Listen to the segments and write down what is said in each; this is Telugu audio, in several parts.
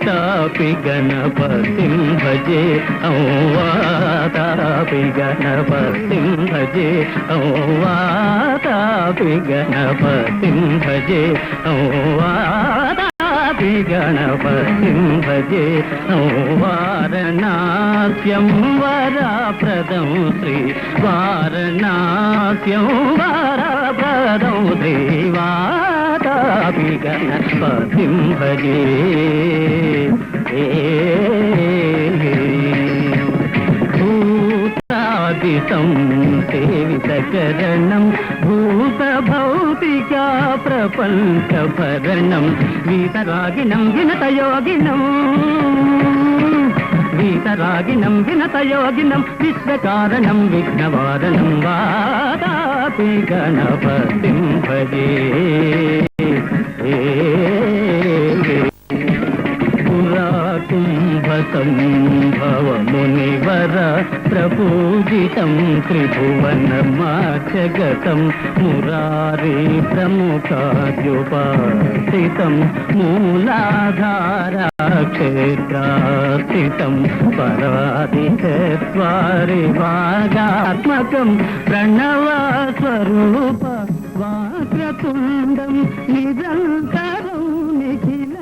వాతాపి గణపతిం భజే వాతాపి గణపతిం భజే వాతాపి గణపతిం భజే వాతాపి గణపతిం భజే వారణాస్యం వరప్రదం శ్రీ వారణాస్యం వరప్రదం శ్రీ వాతాపి గణపతిం భజే భూతాదితం సేవితకరణం భూతభౌతికా ప్రపంచభరణం వీతరాగిణం వినతయోగినం వీతరాగిణం వినతయోగినం విశ్వకారణం విఘ్నవారణం వాతాపి గణపతిం భజే కుంభసంభవ మునివర ప్రపూజితం త్రిభువనమాచగతం మురారీ ప్రముఖాద్యుపాసితం మూలాధారా క్షేత్రాస్థితం పరాదిచత్వారి వాగాత్మకం ప్రణవస్వరూప వాక్రతుండం నిరంతరం నిఖిల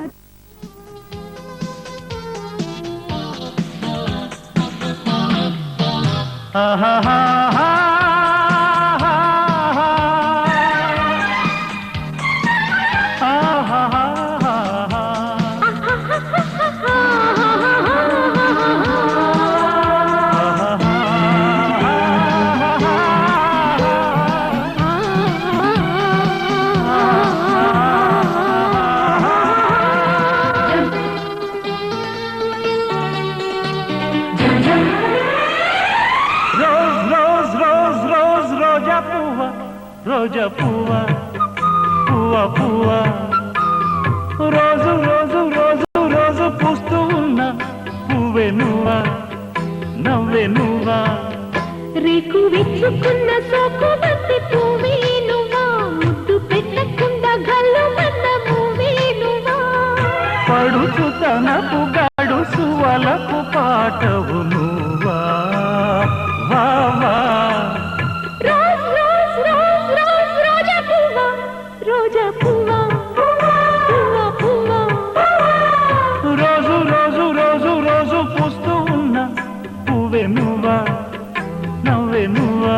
రోజా పువ్వా పువ్వా పువ్వా రోజు రోజు రోజు రోజు పూస్తూ ఉన్నా పువ్వే నువ్వా నవ్వే నువ్వా రేకు విచ్చుకున్న సోకు బంతి పువ్వే నువ్వా ముద్దు పెట్టకుండా గల్లు మన్న పువ్వే నువ్వా పడుచు తనపు గాడు సువలకు పాటవు నువ్వా వా వా రోజా పువ్వా పువ్వా పువ్వా రోజు రోజు రోజు రోజు పూస్తూ ఉన్నా పువ్వే నువ్వా నవ్వే నువ్వా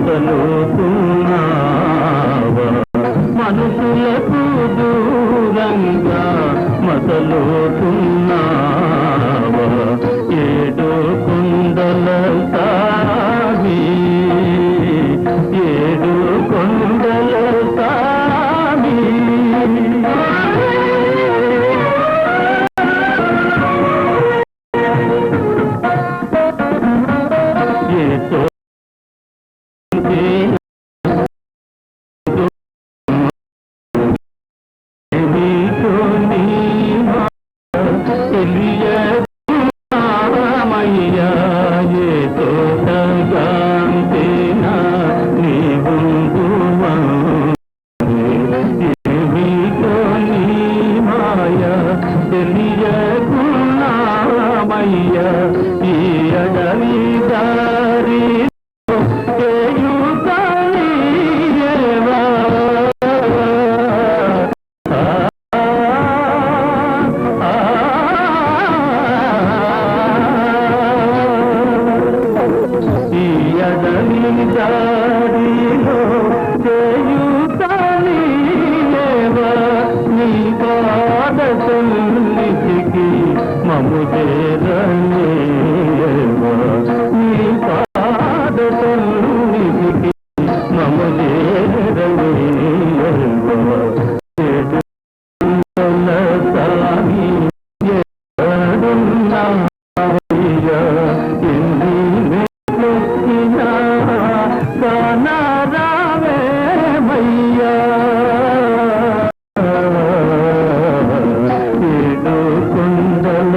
మసలుతున్నావా మనసులకు దూరంగా మసలుతున్నావా ఏడు కొండల సామి ఏడు కొండల సామి ఈ అడవి దారి దారిలో చేయుతాని నీ పాద సన్నిధికి మము చేరలేవా నీ పాద సన్నిధికి మము చేరలేవా సామి ఎడున్నావయ్యా ఎన్ని రావేమయ్యా ఏడు కొండల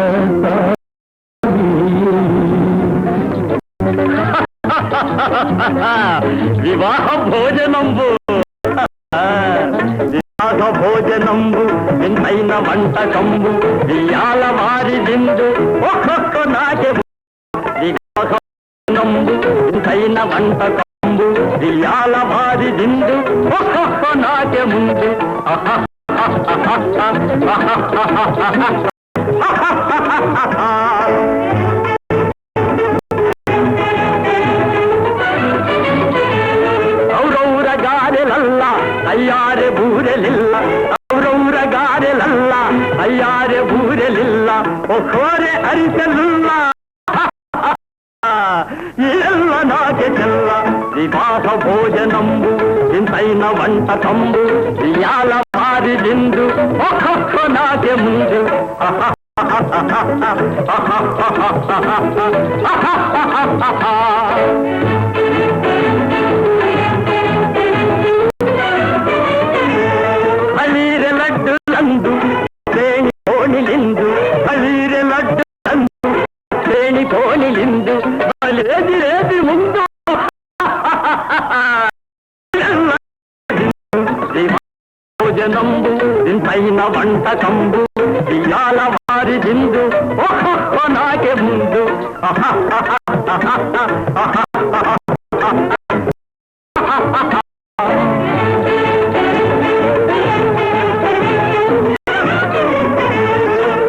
వివాహ భోజనంబు వివాహ భోజనంబు ఎంతైన వంటకంబు ఇయాల వారి విందు ఒక్కొక్క నాకే వివాహ భోజనంబు ఎంతైన వంటకంబు ఇయాల వారి విందు ఒక్కొక్క నాకే ముందు ఔరౌర గారెలల్ల అయ్యారె బూరెలిల్ల ఔరౌర గారెలల్ల అయ్యారె బూరెలిల్ల ఒక్కోరె అరిసెలుల్ల ఇళ్ళ నాకే చెల్ల వివాహ భోజనంబు ఇంతైన వంటకంబు ఇయాల వారి విందు ఒక్కొక్క నాకే ముందు అలీరె లడ్డులందు శ్రేణి కోణిలిందు అలీరె లడ్డులందు శ్రేణి కోణిలిందు లేది లేది ముందు భోజనంబు ఇంతైన వంటకంబు ఇయాల వారి విందు ఒక్కొక్క నాకే ముందు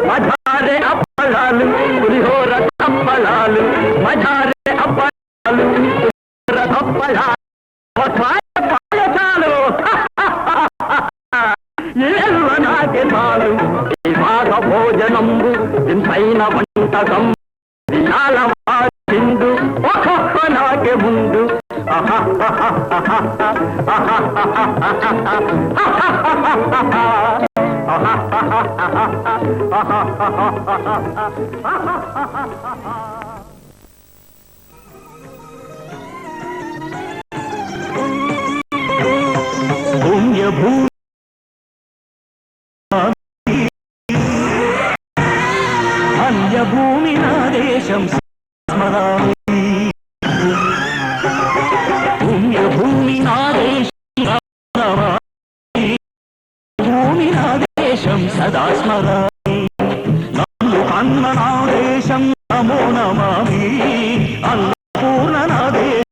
మజారే అప్పలాలు పులిహోర తప్పలాలు మజారే అప్పలాలు పులిహోర తప్పలాలు పాయసాలు ఏళ్ళ నాకే చాలు వివాహ భోజనంబు ఇంతైన వంటకం విశాల వారిందు ఒక్కొక్క నాకే ముందు పుణ్యభూ అన్యభూమి నా దేశం స్మరామి పుణ్యభూమి నా దేశం భూమి నా దేశం సదా స్మరామి నన్ను కన్న నా దేశం నమో నమామి అన్నపూర్ణ నా దేశం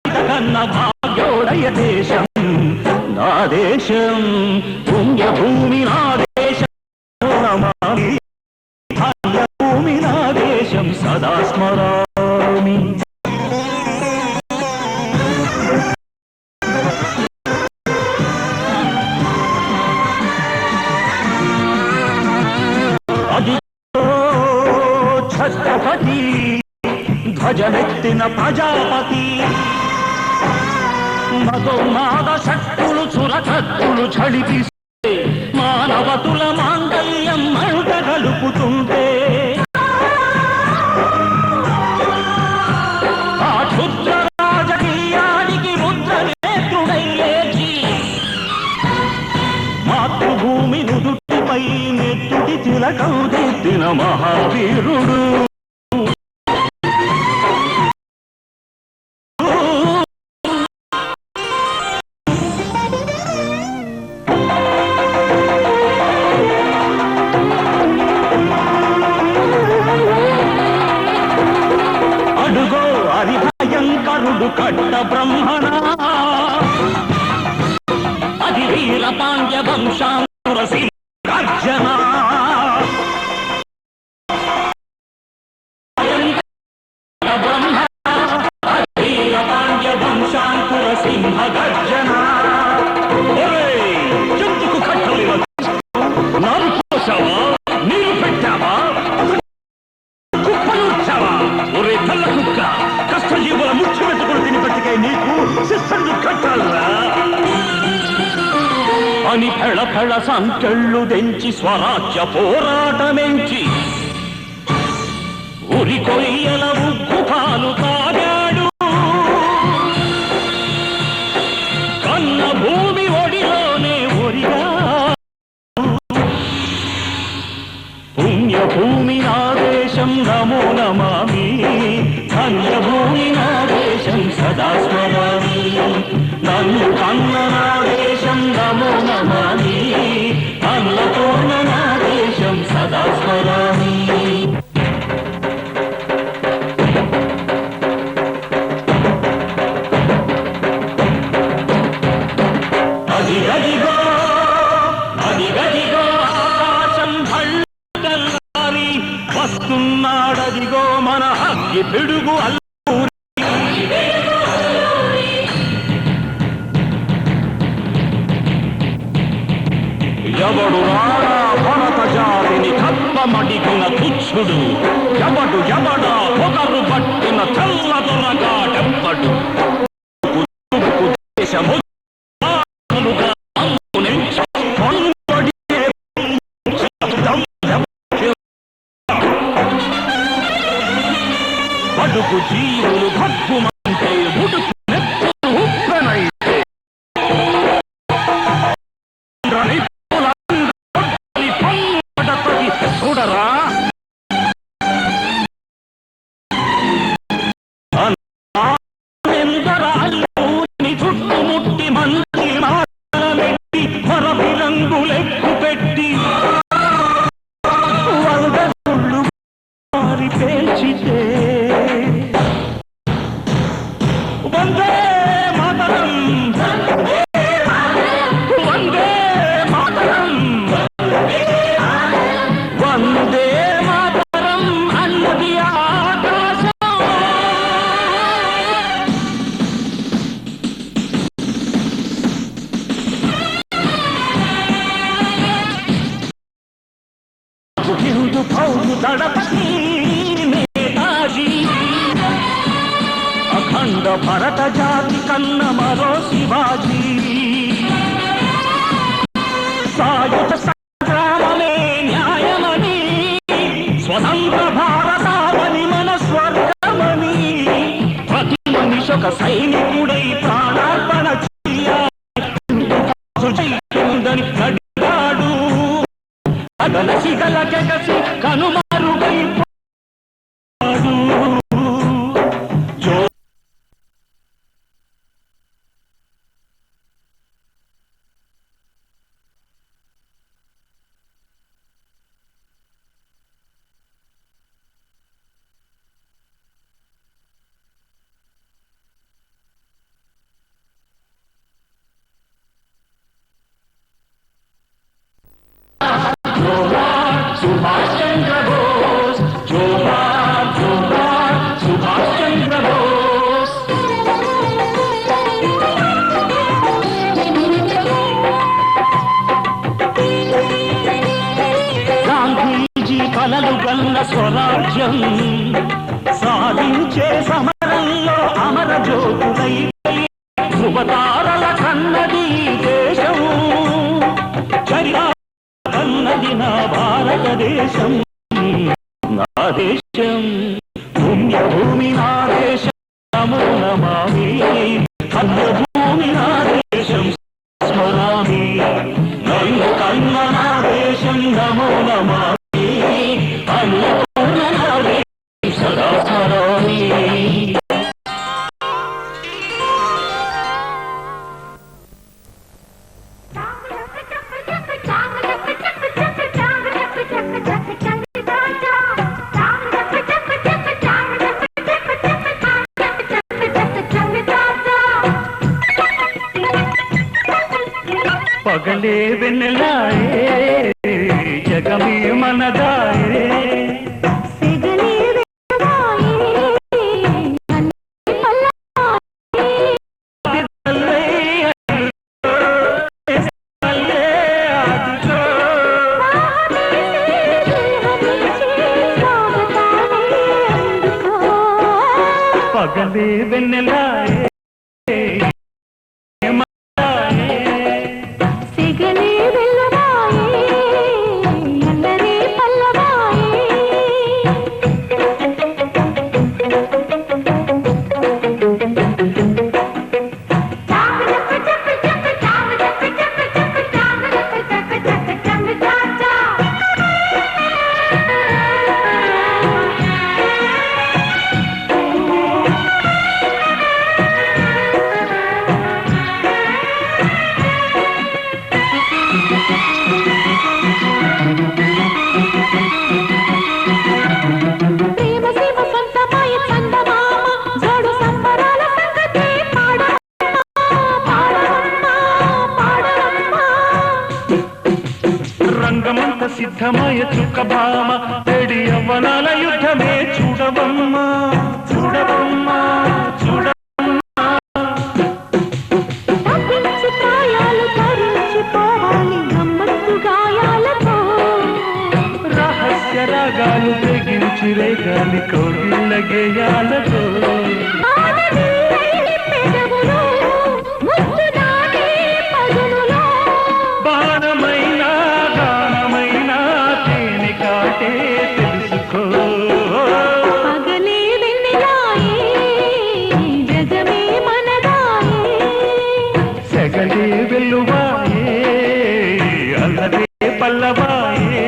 కన్న భాగ్యోదయ దేశం నా దేశం పుణ్యభూమి నా దేశం నమామి అది ఛత్రపతి ధ్వజమెత్తిన ప్రజాపతి మధుమాద శక్తులు చురకత్తులు ఝడిపిస్తే మానవతుల మాంగళ్యం మంట గలుపుతుంటే ఆ క్షుద్ర రాజకీయానికి రుద్రనేత్రుడై లేచి మాతృభూమి నుదుటిపై నెత్తుటి తిలకం దిద్దిన మహావీరుడు హరిభయంకరుడు కట్ట బ్రహ్మణ అది వీరపాండ్య వంశాంకురసి గర్జన బ్రహ్మ వీరపాండ్య వంశాంకుర సింహ గర్జన జంతుకు కట్టలు నారు పోసావా నీరు పెట్టావా ఒరే తల్ల కుక్క కష్టజీవుల ముచ్చు పెట్టుకుని తిని బతికే నీకు శిస్తందు కట్టాలరా అని ఫెళ ఫెళ సంకెళ్ళు తెంచి స్వరాజ్య పోరాటమెంచి ఉరి కొయ్యల ఉగ్గు పాలు తాగాడు కన్న భూమి ఒడిలోనే ఒరిగా పుణ్యభూమి నా దేశం నమో నమామి ధన్యభూమి నా దేశం సదా స్మరామి నన్ను కన్న నా దేశం నమో నమామి అన్నపూర్ణ నా దేశం సదా స్మరామి అది గదిగో అది గదిగో ఆకాశం భళ్ళి వస్తున్నాడదిగో మన అగ్గి పిడుగు ఎవడు రాడా భరత జాతిని కప్పమడిగిన తుచ్చుడు ఎవడు ఎవడా పొగరు పట్టిన తెల్ల దొరగాడెవ్వడు దేశము బడుగు జీవులు భగ్గుమంటే ఉడుకు నెత్తులు ఉప్పెనైతే చూడరా చుట్టుముట్టి మంచి మాటలెట్టి మరపి రంగులెక్కు పెట్టి వరదలు మారి పేల్చితే వందే మాతరం వందే మాతరం వందే మాతరం అన్నది ఆకాశం హిందూ ఫౌజు దళపతి నేతాజీ అఖండ భరత జాతి కన్న మరో శివాజీ సాయుధ సంగ్రామమే న్యాయమని స్వతంత్ర భారతావని మన స్వర్గమని ప్రతి మనిషొక సైనికుడై ప్రాణార్పణ చేయాలని నడిగాడు అగలసి గలకెగసి కనుమరుగైపోయాడు రాజ్యం సాధించే సమరంలో అమర జ్యోతులై శుభతారల కన్నది దేశం కన్నది నా భారతదేశం నా దేశం పుణ్యభూమి నా దేశం నమో నమామి పుణ్యభూమి నా దేశం స్మరామి నన్ను కన్న నా దేశం నమో నమామి అన్నపూర్ణ నా దేశం సదా స్మరామి పగలే వెన్నెలాయే జగమే మనదాయే పగలే వెన్నెలాయే రంగమంత సిద్ధమయ చుక్కభామ తెడి యవ్వనాల యుద్ధమే చూడవమ్మా చూడవమ్మా చూడవమ్మా రహస్య రాగాలు తెగించి రేగాలి కోగిళ్ళ గేయాలతో వెల్లువాయే అల్లదే పల్లవాయే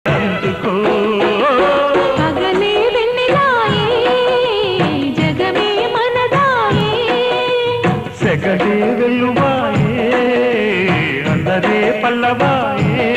అందుకో పగలే వెన్నెలాయే జగమే మనదాయే సెగడే వెల్లువాయే అల్లదే పల్లవాయే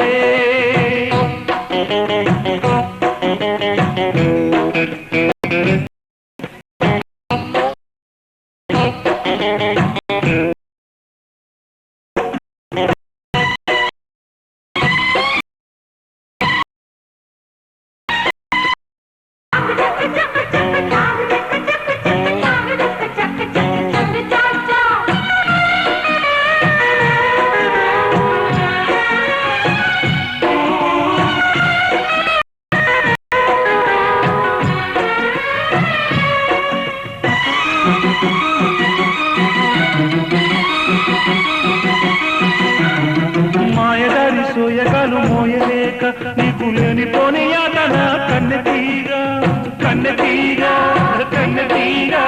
మాయదారి సోయగాలు మోయలేక నీకు లేని పోని యాతన కన్నెతీగా కన్నెతీగా కన్నెతీగా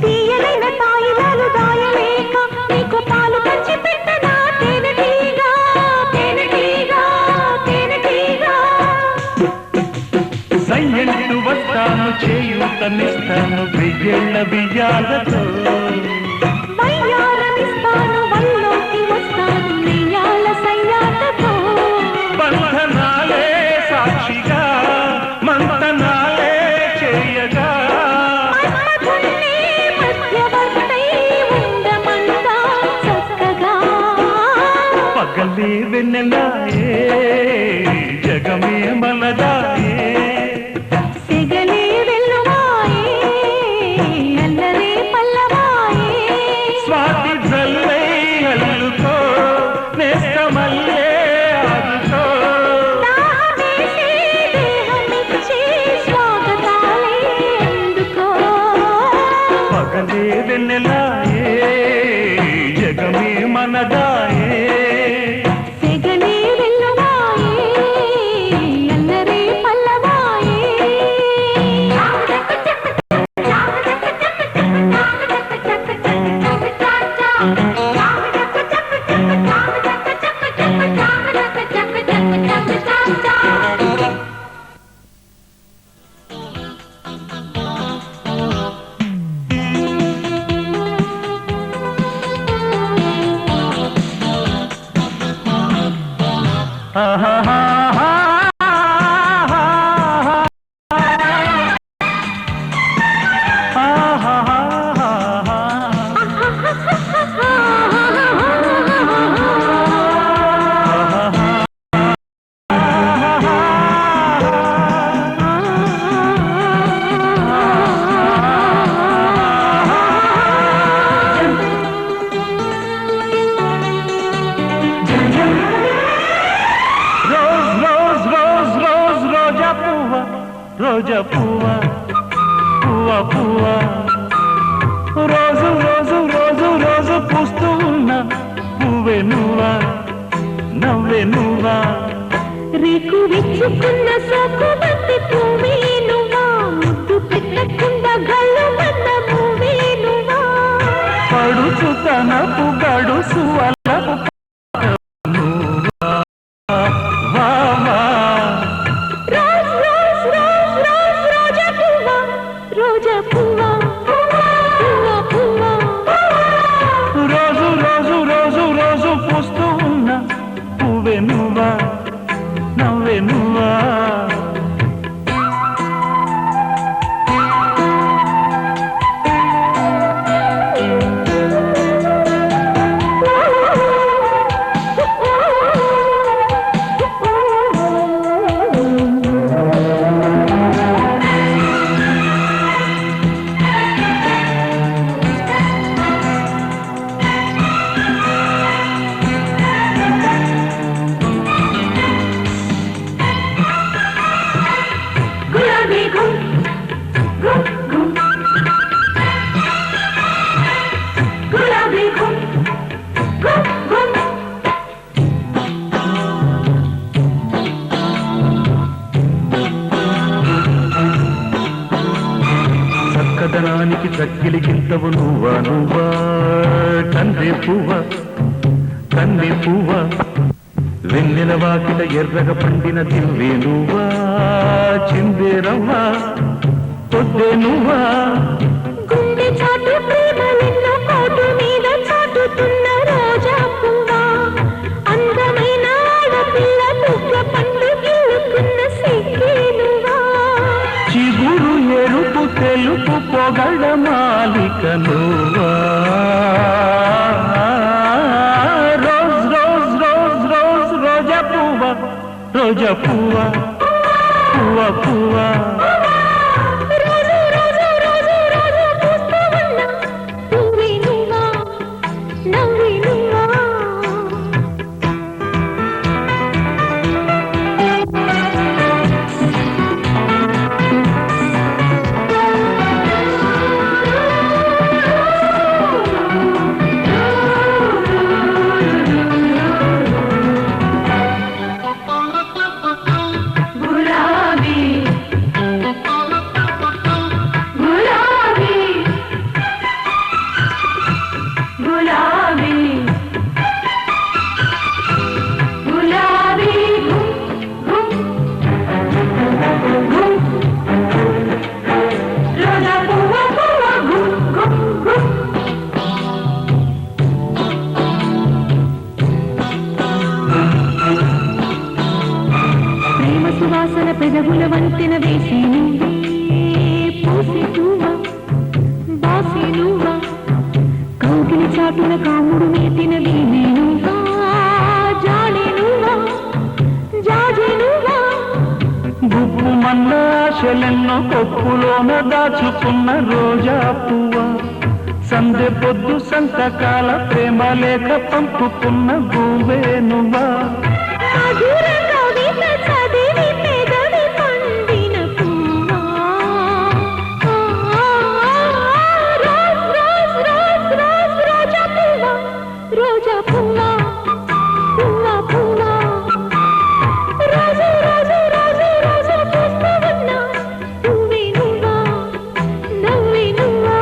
తీయలైన తాయిలాలు దాయలేక నీకు పాలు పంచి పెట్టనా తేనెటీగా తేనెటీగా తేనెటీగా సయ్యంటు వస్తాను చేయూతనిస్తాను వెయ్యేళ్ళ బియ్యాలతో వయ్యారమిస్తాను వల్లోకి వస్తాను నెయ్యాల సయ్యాటతో బంధనాలే సాక్షిగా మంతనాలే చేయగా మన్మథుణ్ణి మధ్యవర్తై ఉండమందా చక్కగా పగలే వెన్నెలాయే జగమే మనదాయే సెగలే వెల్లువాయే జల్లై అల్లుకో నేస్తమల్లే ఆదుకో దాహమేసి దేహమిచ్చి స్వాగతాలే అందుకో పగలే వెన్నెలాయే జగమే మనదాయే సెగలే వెల్లువాయే అల్లరే పల్లవాయే రోజా పువ్వా పువ్వా పువ్వా రోజు రోజు రోజు రోజు పూస్తూ ఉన్నా పువ్వే నువ్వా నవ్వే నువ్వా రేకు విచ్చుకున్న సోకు బంతి పువ్వే నువ్వా ముద్దు పెట్టకుండా గల్లు మన్న పువ్వే నువ్వా పడుచు తనపు గడుసు అల్లపు రోజా పువ్వా పువ్వా పువ్వా రోజు రోజు రోజు రోజు పూస్తూ ఉన్నా పువ్వే నువ్వా నవ్వే నువ్వా చక్కదనానికి చక్కిలిగింతవు నువ్వా నువ్వా కంది పువ్వా కంది పువ్వా వెన్నెల వాకిట ఎర్రగ పండిన దివ్వే నువ్వా చిందే రవ్వా పొద్దే నువ్వా గుండె చాటు ప్రేమ నిన్న కోటు మీద చాటుతున్న రోజా పువ్వా అందమైన ఆడపిల్ల తుగ్గ పండు గిల్లుకున్న సిగ్గే నువ్వా చిగురు ఎరుపు తెలుపు పొగడ మాలిక నువ్వా రోజ్ రోజ్ రోజ్ రోజ్ రోజా పువ్వా రోజా పువ్వా పువ్వా పువ్వా రోజు రోజు రోజు రోజు పూస్తూ ఉన్న పువ్వే నువ్వా నవ్వే నువ్వా గులాబీ గులాబీ గులాబీ గులాబీ గుమ్ గుమ్ రోజా పువ్వా పువ్వా గుమ్ గుమ్ గుమ్ ప్రేమ సువాసన పెదవుల వంతెన వేసి నువ్వే పూసి నువ్వా బాసి నువ్వా కౌగిలి చాటున కాముడు నేతిన వీణే నువ్వా జాడే నువ్వా జాజే నువ్వా గుప్పు మన్నాశలెన్నో కొప్పులోన దాచుకున్న రోజా పువ్వా సందె పొద్దు సంతకాల ప్రేమ లేఖ పంపుకున్న గువే నువ్వా మధుర కవిత చదివి పెదవి పండిన పువ్వా రోజ్ రోజ్ రోజ్ రోజ్ రోజా పువ్వా రోజా పువ్వా పువ్వా పువ్వా రోజు రోజు రోజు రోజు చూస్తూ ఉన్నా పువ్వే నువ్వా నవ్వే నువ్వా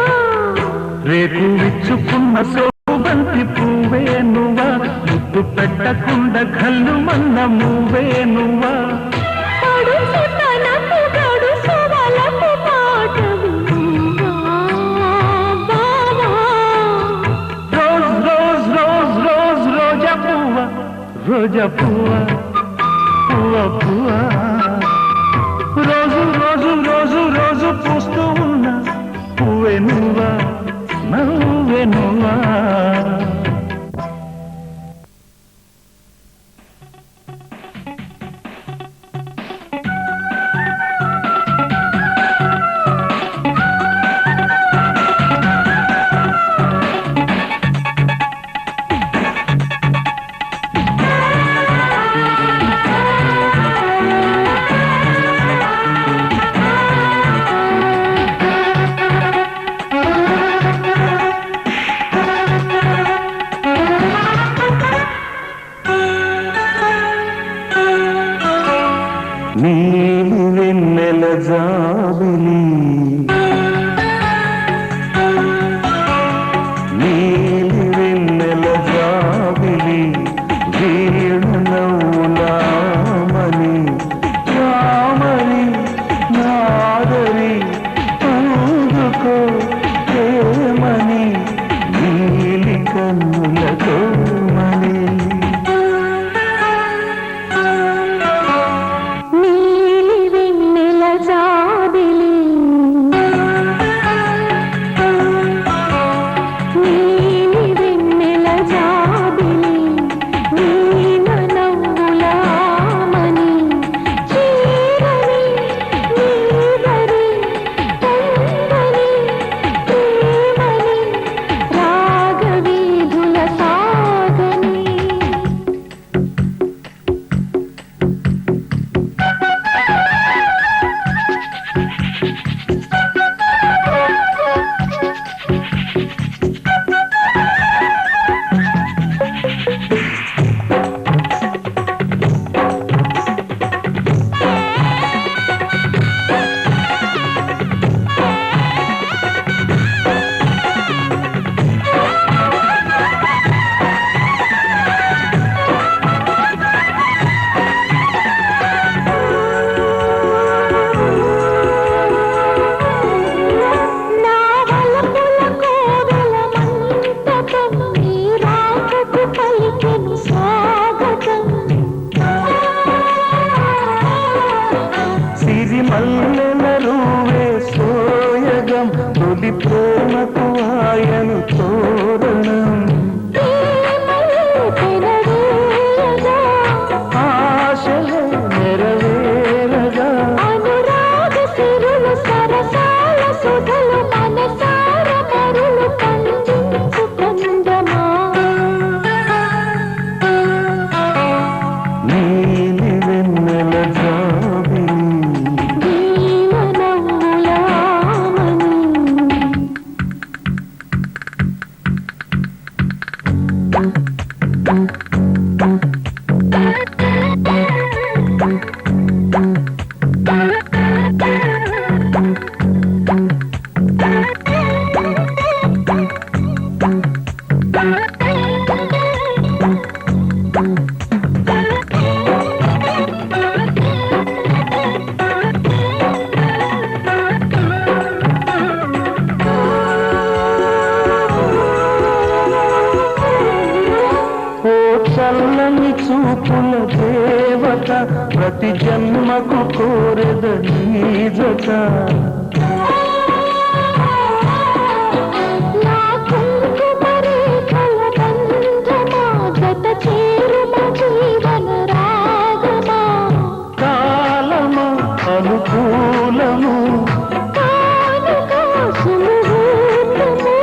రేపు విచ్చుకున్న సోబంతి పువ్వే నువ్వా ముద్దు పెట్టకుండా కళ్ళు మన్న మువ్వే నువ్వా పడుసు తనకు గడుసు వలపు పాటవు నువ్వా బావా రోజ్ రోజ్ రోజ్ రోజ్ రోజా పువ్వా రోజా పువ్వా పువ్వా పువ్వా రోజు రోజు రోజు రోజు పూస్తూ ఉన్న పువ్వే నువ్వా నవ్వే నువ్వా నీలి వెన్నెల జాబిలి నీలి వెన్నెల జాబిలి వీణ నవ్వులామని రామని నాదరి అందుకో ప్రేమని నీలి కన్నులతో మని నీలి వెన్నెల జాబిలి నీలి వెన్నెల జాబిలి నీల నవ్వులామని చీరని నీవరి పొందని ప్రేమని రాగవీధుల సాగని నా వలపుల కోవెల మంటపం నీ రాకకు పలికెను స్వాగతం సిరి మల్లెల రూవే సోయగం తొలి ప్రేమకు ఆయను తోరణం ప్రేమలో పెనవేయగా ఆశలే నెరవేరగా అనురాగ సిరులు సరసాల సుధలు మనసార మరులు పండించు కందమా నీలి వెన్నెల జాబిలి నీల నవ్వులామని ఓ చల్లని చూపుల దేవత ప్రతి జన్మకు కోరెద నీ జత నా కుంకుమ రేఖల బంధమా జత చేరుమ జీవన రాగమా కాలము అనుకూలము కానుక సుముహూర్తము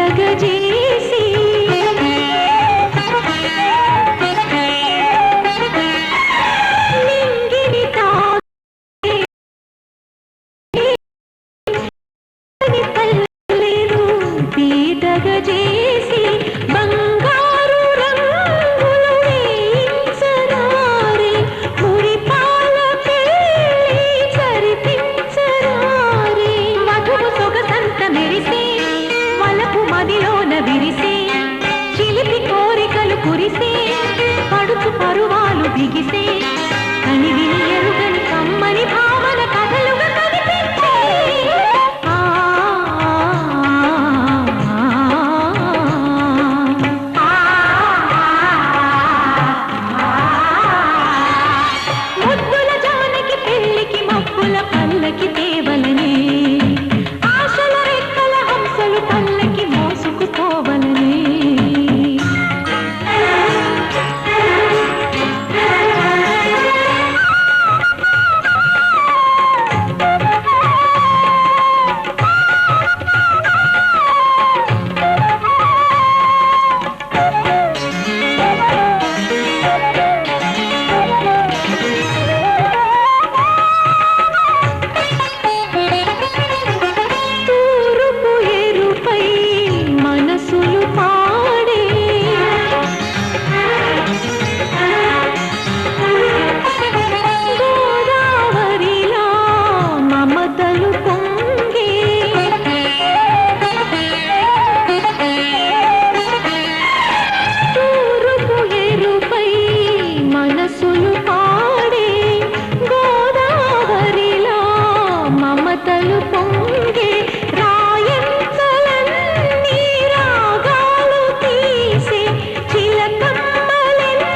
పీటగజేసి నింగిని తాకి పల్లెను పీటగజేసి బంగారు రంగులు వేయించరారే మురిపాల పెళ్ళి సరిపించరారే మధువు సొగసంత మెరిసే వలపు మదిలోన విరిసే చిలిపి కోరికలు కురిసే పడుచు పరువాలు బిగిసే కనివిని ఎరుగని కమ్మని భావన కథలుగా కనిపించే ముద్దుల జానకి పెళ్ళికి మబ్బుల పల్లకి తేవలనే ఆశల రెక్కల హంసలు పల్లకి మోసుకుపోవలనే తూరుపు ఎరుపై మనసులు పాడే గోదావరిలా మమతలు పొంగే తూరుపు ఎరుపై మనసులు పాడే గోదావరిలా మమతలు పొంగే రాయంచలన్నీ రాగాలు తీసే చిలకమ్మలెన్నో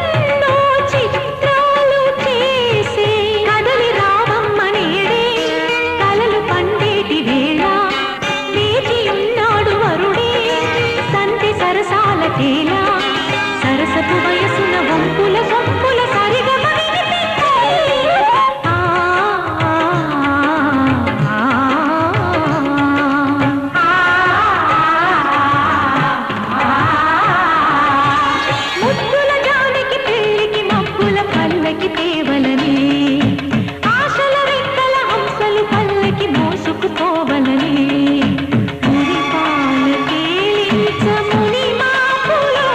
చిత్రాలు చేసే కదలి రావమ్మ నేడే కలలు పండేటి వేళ వేచి ఉన్నాడు వరుడే సంతి సరసాల తేల సరసపు వయసున వంపుల సొంపుల సరిగమ వినిపించే ముద్దుల జానకి పెళ్ళికి మబ్బుల పల్లకి తేవలనే ఆశల రెక్కల హంసలు పల్లకి మోసుకుపోవలనే మురిపాల కేలించ ముని మాపులో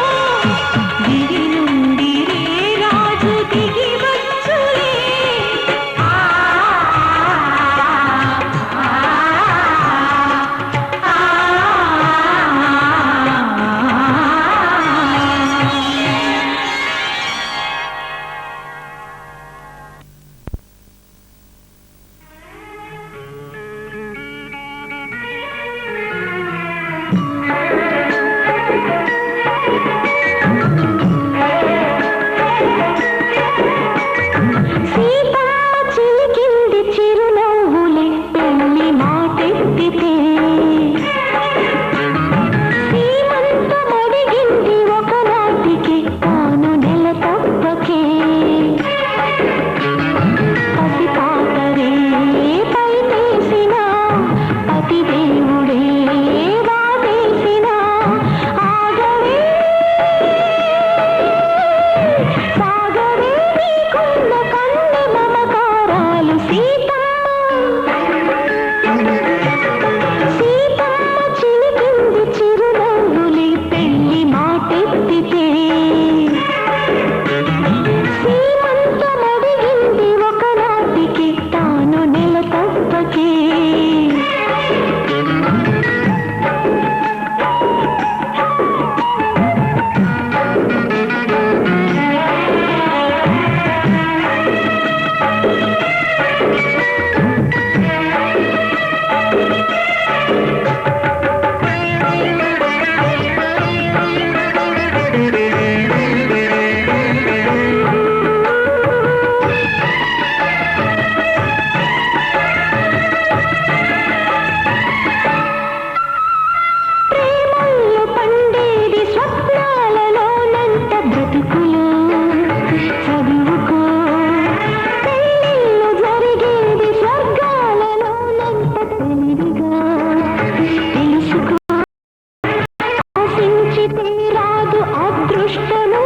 వచ్చితే రాదు అదృష్టము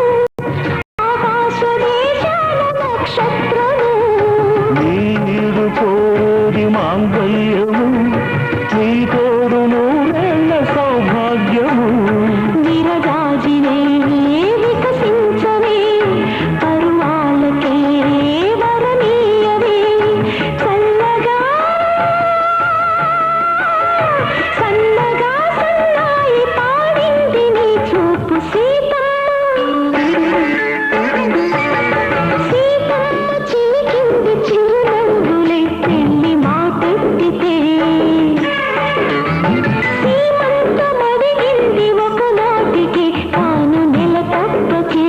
ఆకాశ దేశాల నక్షత్రము నీరు కోరి మాంగళ్యము నీ తోడు నూరెళ్ళ సౌభాగ్యము విరగాజినే వికసించవే పరువాలకే వరనీయవే చల్లగా సన్నగా సన్నాయి పాడింది నీ చూపు సీతమ్మ చిలికింది చిరునవ్వులై పెళ్లి మాటెత్తితే సీమంతమడిగింది ఒకనాటికి తాను నెల తప్పకే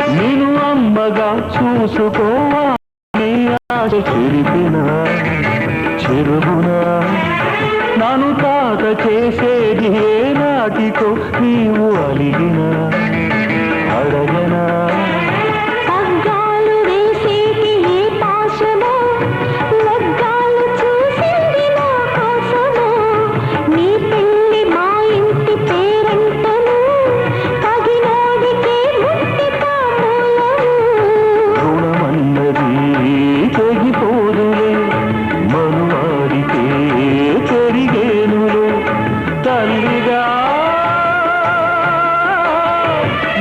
నేను అమ్మగా చూసుకోవాలి ఆశ చెరిపిన చెరువున నన్ను తాక చేసేది ఏ నాటికో నీవు అలిగిన అడగనా పగ్గాలు వేసేటి ఏ పాశమో లగ్గాలు చూసింది నా కోసమో నీ పెళ్లి మా ఇంటి పేరంటను పగినోడికే ముట్టి తామూలము రుణమన్నది తెగిపోదులే మనువాడితే పెరిగేనులే తల్లిగా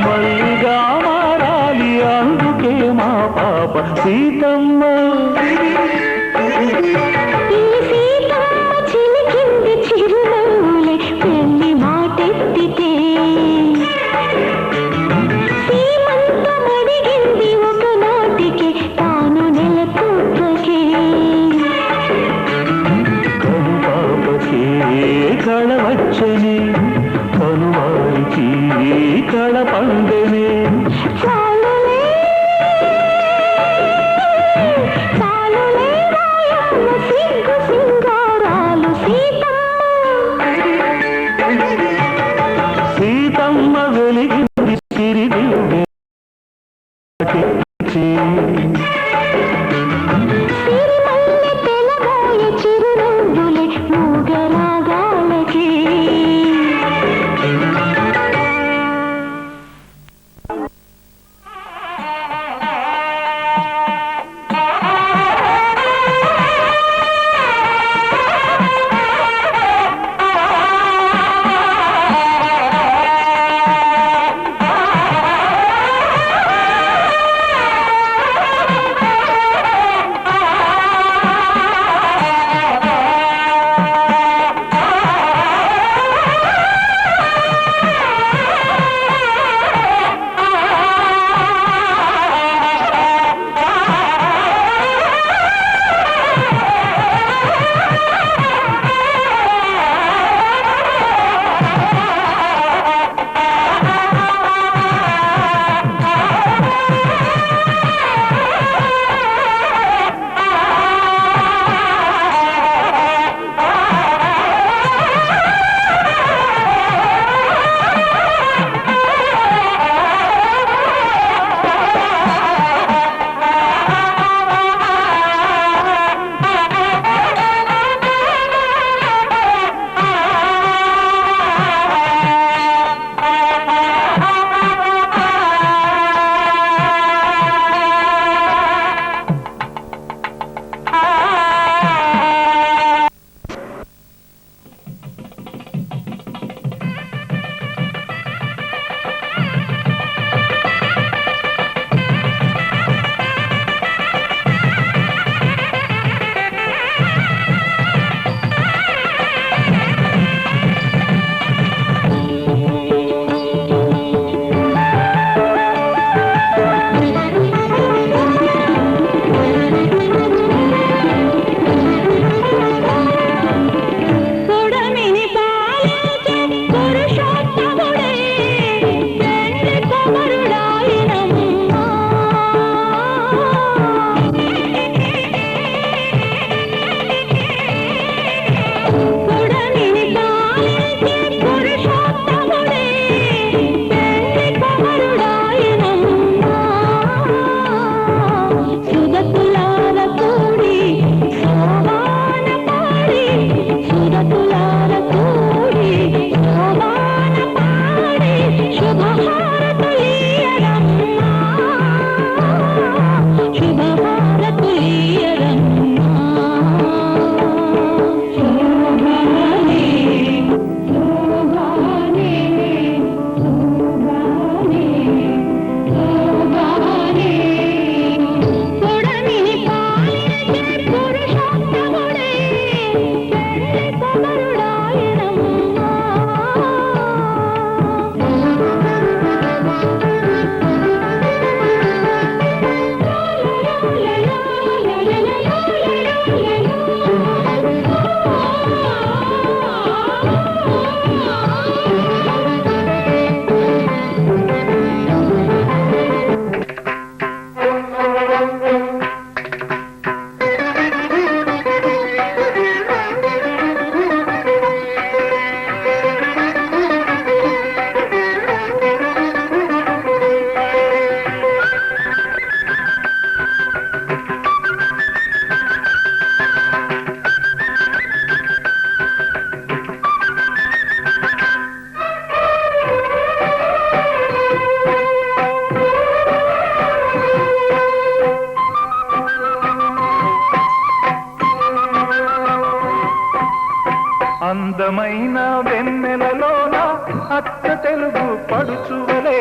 మల్లిగా మారాలి అందుకే మా పాప సీతమ్మ ఈ సీతమ్మ చిలికింది చిరునవ్వులే పెళ్లి మాటెత్తితే సీమంతమడిగింది ఒకనాటికి తాను నెల తప్పకే కను పాపకే కళవచ్చని కనువారికి కళ పండెనే చాలులే చాలులే రాయమ్మ సిగ్గు సింగారాలు సీతమ్మ వెలిగింది తిరిగి సిరిమల్లె తెలబోయే చిరునవ్వులే మూగరాగాలకి అందమైన వెన్నెలలోన అచ్చ తెలుగు పడుచువలే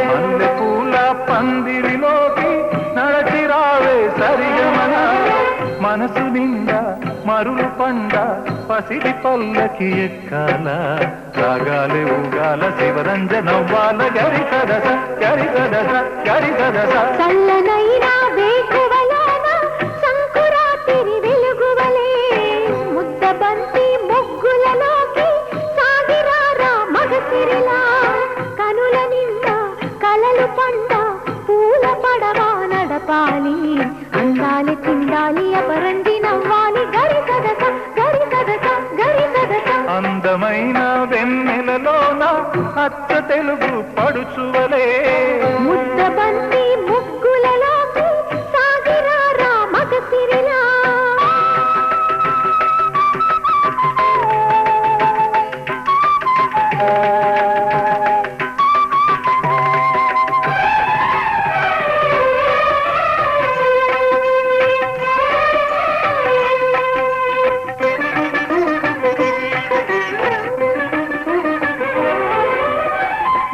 మల్లె పూల పందిరిలోకి నడచిరావే సరిగమన మనసు నిండా మరులు పండ పసిడి పల్లకి ఎక్కాల రాగాలే ఊగాల శివరంజనవ్వాల గరి సదస గరి సదస గరి సదస చల్లనైనా వేకువలోన సంకురాతిరి వెలుగువలే ముద్దబంతి ముగ్గులలోకి సాగిరారా మగసిరిలా కనుల నిండా కలలు పండ పూల పడవా నడపాలి అందాలి చిందాలి అపరంజి నవ్వాలి గరి సదస గరి సదస గరి సదస అందమైన వెన్నెలలోన అచ్చ తెలుగు పడుచువలే ముద్దబంతి ముగ్గులలోకి సాగిరారా మగసిరిలా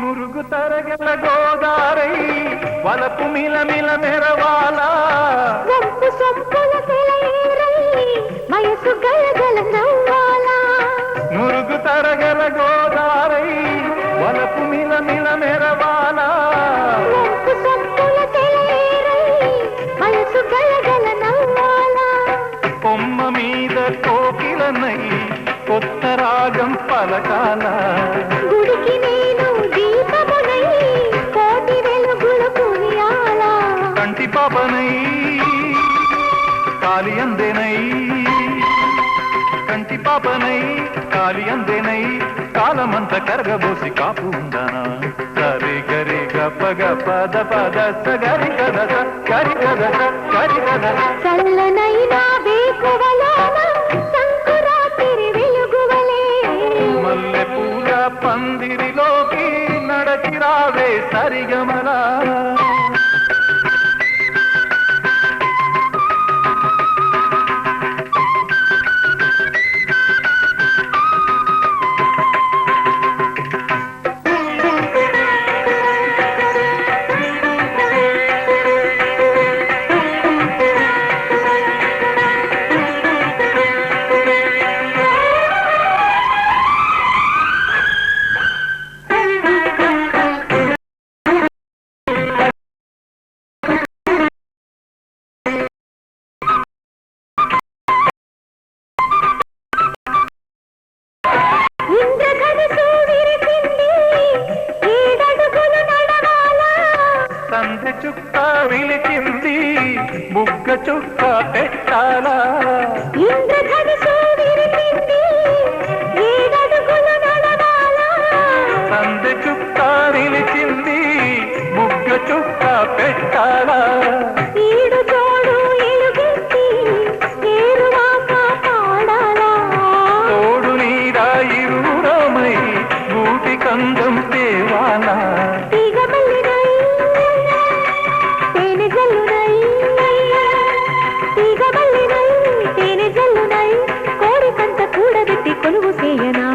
నురుగు తరగల గోదారై వలపు మిలమిల మెరవాలా వంపు సొంపుల సెలయేరై వయసు గలగల నవ్వాలా నురుగు తరగల గోదారై వలపు మిలమిల మెరవాలా వంపు సొంపుల సెలయేరై వయసు గలగల నవ్వాలా కొమ్మ మీద కోకిలనై కొత్త రాగం పలకాల గుడికి నేను దీపమునై కోటి వెలుగులు కురియాలా కంటి పాపనై కాలి అందెనై కంటి పాపనై కాలి అందెనై కాలమంత కరగబోసి కాపు ఉందనా సరి గరి గప గప దప దస గరి గదస గరి గదస గరి గదస చల్లనైనా వేకువలోన సంకురాతిరి వెలుగువలే మల్లె పూల పందిరిలోకి నడచిరావే సరిగమలా ఇంద్రధనుసు విరిసింది ఏడడుగులు నడవాలా సందె చుక్క విలిచింది బుగ్గ చుక్క పెట్టాలా ఇంద్రధనుసు విరిసింది ఏడడుగులు నడవాలా సందె చుక్క విలిచింది బుగ్గ చుక్క పెట్టాలా ఈడు జోడు ఎలుగెత్తి ఏరువాక పాడాలా తోడు నీరా ఇరురమై గూటి కందం తేవాలా తీగమల్లినై తేనె జల్లునై తీగమల్లినై తేనె జల్లునై కోరికంత కూడబెట్టి కొలువు చేయనా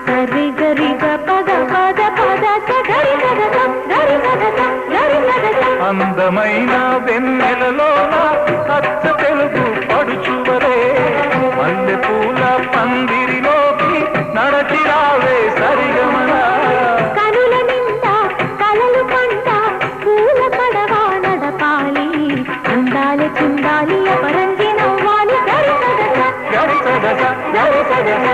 సరి గరి పద పద పద సగరి గదస గరి గదస గరి గదస అందమైన వెన్నెలలోన అచ్చ తెలుగు పడుచువలే మల్లె పూల పందిరిలోకి నడచిరావే సరిగమన కనుల నిండా కలలు పంట పూల పడవా నడపాలి అందాలి చిందాలి అపరంజి నవ్వాలి గరి గదస గరి సదస గరి సదస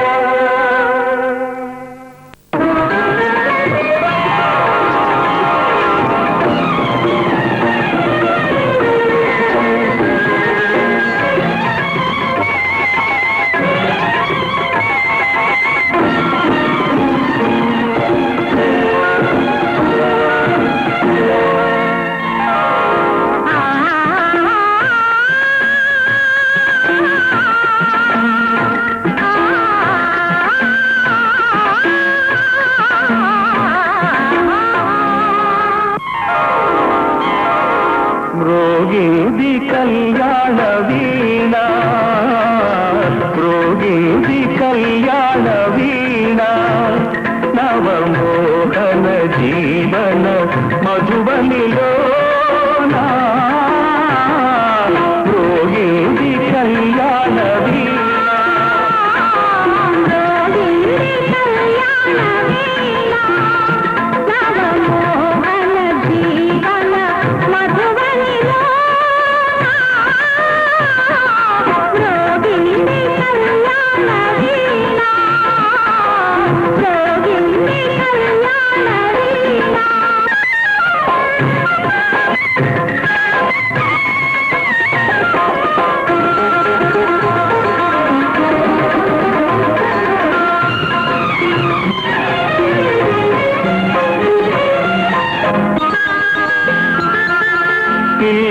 మ్రోగేది కళ్యాణ వీణ మ్రోగేది కళ్యాణ మధువనిలో రోగింది కళ్యాణ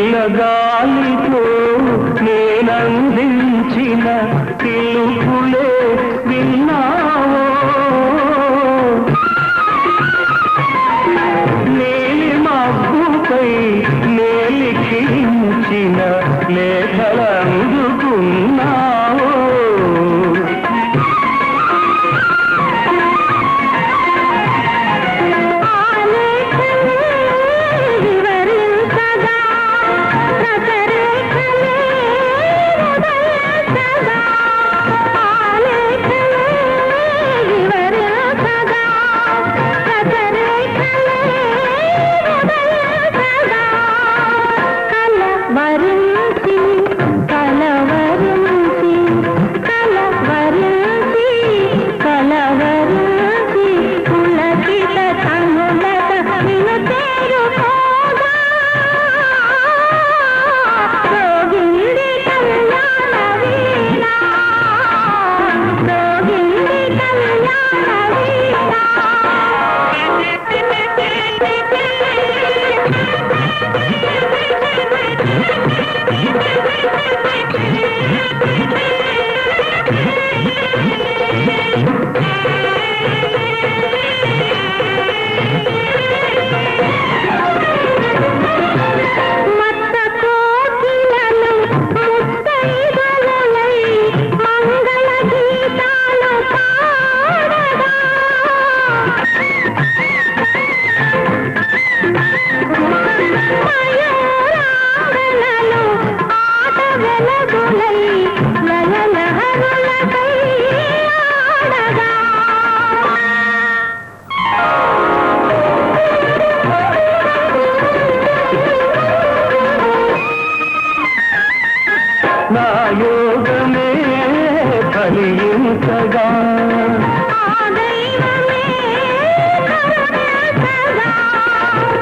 పిల్లగాలితో నేనందించిన పిలుపులే విన్నావో నేలి మబ్బుపై నేలికించిన లేఖలందుకున్నావో నా యోగమే కలియుంచగా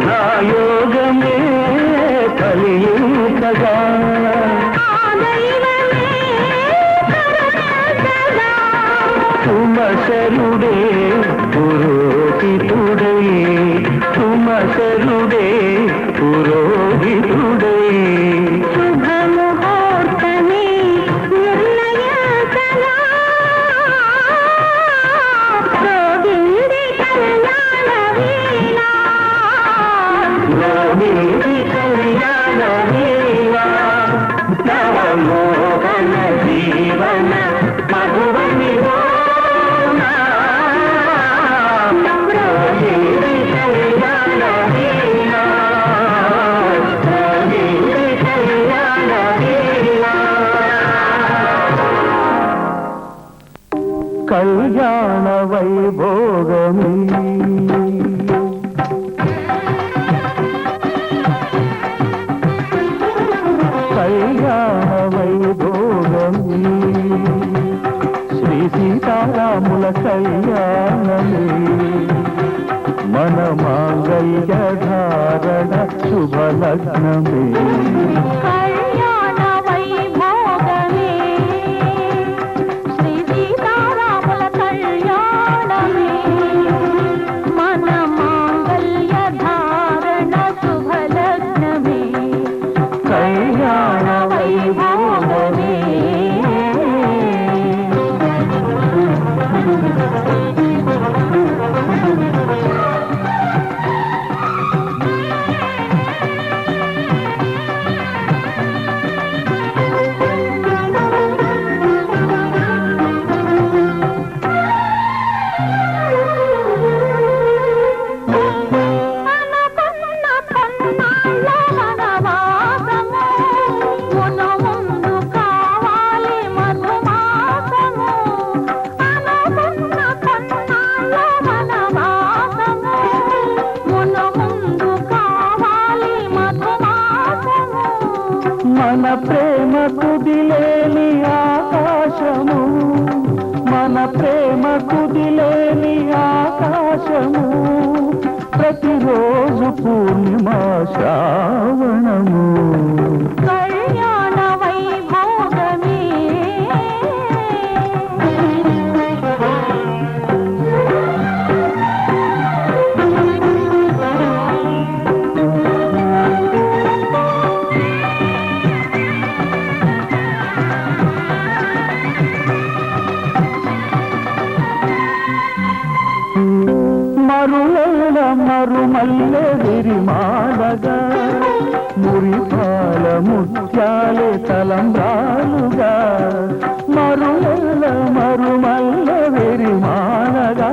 నా యోగమే కలియుంచగా సుమసరుడే పురోహితుడై సుమసరుడే పురోహితుడై నవమోహన జీవన మధువనిలో కళ్యాణ వైభోగమే కళ్యాణ వైభోగమే శ్రీ సీతారాముల కళ్యాణమే మన మాంగళ్య ధారణ శుభలగ్నమే ప్రేమ కుదిలేని ఆకాశము మన ప్రేమ కుదిలేని ఆకాశము ప్రతిరోజు పూర్ణిమా శ్రావణము కళ్యాణ వైభోగమే మరుల మరుమల్లె విరిమాలగా మురిపాల ముత్యాలే తలంబ్రాలుగా మరుల మరుమల్లె విరిమాలగా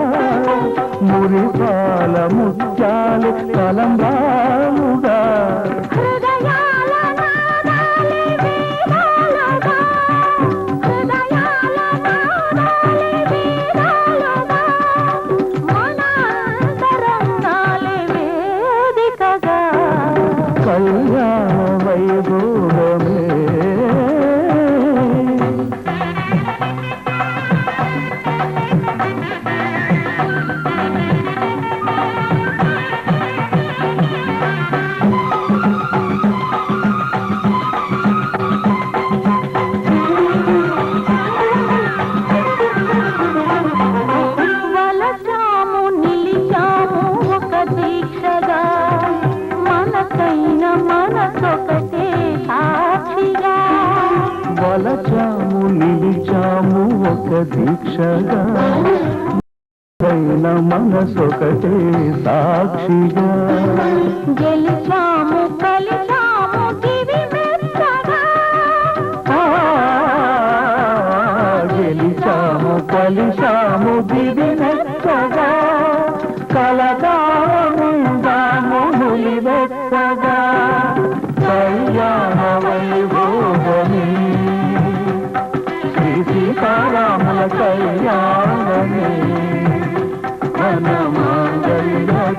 మురిపాల ముత్యాలే తలంబ్రాలుగా కళ్యాణ వైభోగమే వలచాము నిలిచాము ఒక దీక్షగా మనసైన మనసొకటే సాక్షిగా వలచాము నిలిచాము ఒక దీక్షగా పైన మనసొకటే సాక్షిగా గెలిచాము కలిచాము దివి మెచ్చగా గెలిచాము కలిశాము దివి మెచ్చగా కలగాముందాము నులివెచ్చగా కళ్యాణ వైభోగమే శ్రీ సీతారాముల కళ్యాణమే మన మాంగళ్యధారణ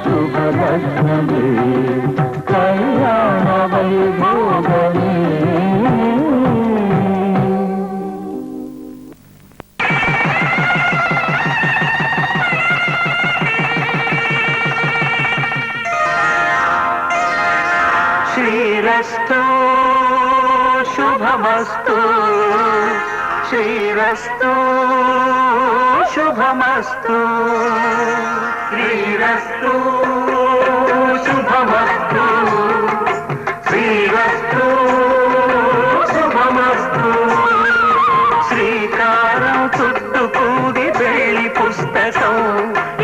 శుభలక్ష్మీ కళ్యాణ వైభోగమే శ్రీరస్తు శుభమస్తు శ్రీరస్తు శుభమస్తు శ్రీరస్తు శుభమస్తు శ్రీరస్తు శుభమస్తు శ్రీకారం చుట్టుకుంది పెళ్లి పుస్తకం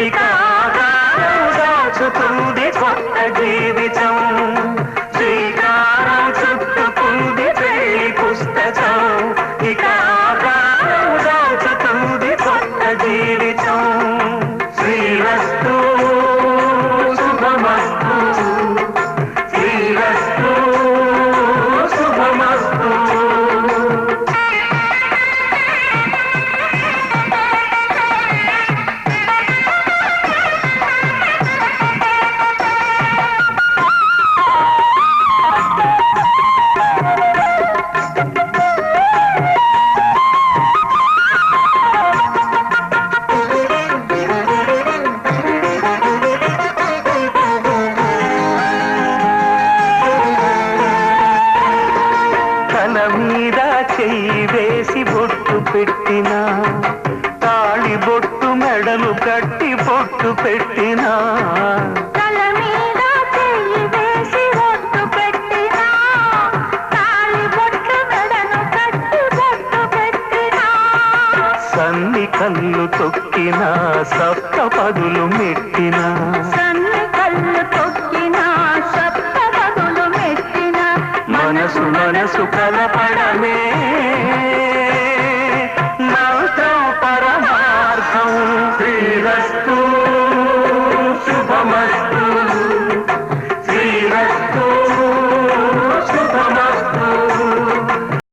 ఇక ఆకారం దాచుతుంది కొత్త జీవితం శ్రీకారం చుట్టుకుంది పెళ్లి పుస్తకం ఇక ఆకారం దాచుతుంది కొత్త జీవితం శ్రీరస్తు శుభమస్తు శ్రీరస్తు శుభమస్తు తల మీద చెయ్యి వేసి బొట్టు పెట్టినా తాళి బొట్టు మెడలు కట్టి బొట్టు పెట్టినా తల మీద చెయ్యి వేసి బొట్టు పెట్టినా తాళి బొట్టు మెడను కట్టి బొట్టు పెట్టినా సన్ని కళ్ళు తొక్కినా సప్త పదులు మెట్టినా సన్ని కళ్ళు తొక్కినా సప్త పదులు మెట్టినా మనసు మనసు కలపడమే